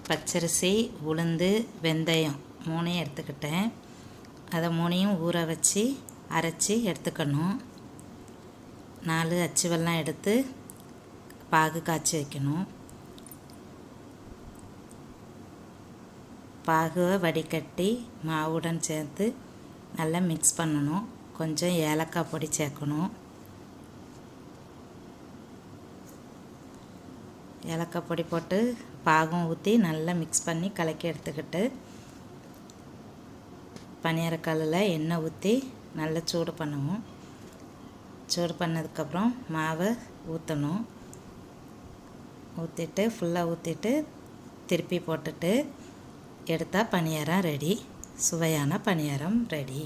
பச்சரிசி, உளுந்து, வெந்தயம் 3 எடுத்துக்கிட்டேன். அதை 3 ஊற வச்சு அரைச்சி எடுத்துக்கணும். 4 அச்சு வெல்லம் எடுத்து பாகு காய்ச்சி வைக்கணும். பாகுவை வடிகட்டி மாவுடன் சேர்த்து நல்லா மிக்ஸ் பண்ணணும். கொஞ்சம் ஏலக்காய் பொடி சேர்க்கணும். ஏலக்காய் பொடி போட்டு பாகம் ஊற்றி நல்லா மிக்ஸ் பண்ணி கலக்கி எடுத்துக்கிட்டு பணியாரக்கல்லில் எண்ணெய் ஊற்றி நல்லா சூடு பண்ணுவோம். சூடு பண்ணதுக்கப்புறம் மாவை ஊற்றணும். ஊற்றிட்டு ஃபுல்லாக ஊற்றிட்டு திருப்பி போட்டுட்டு எடுத்தால் பணியாரம் ரெடி. சுவையான பணியாரம் ரெடி.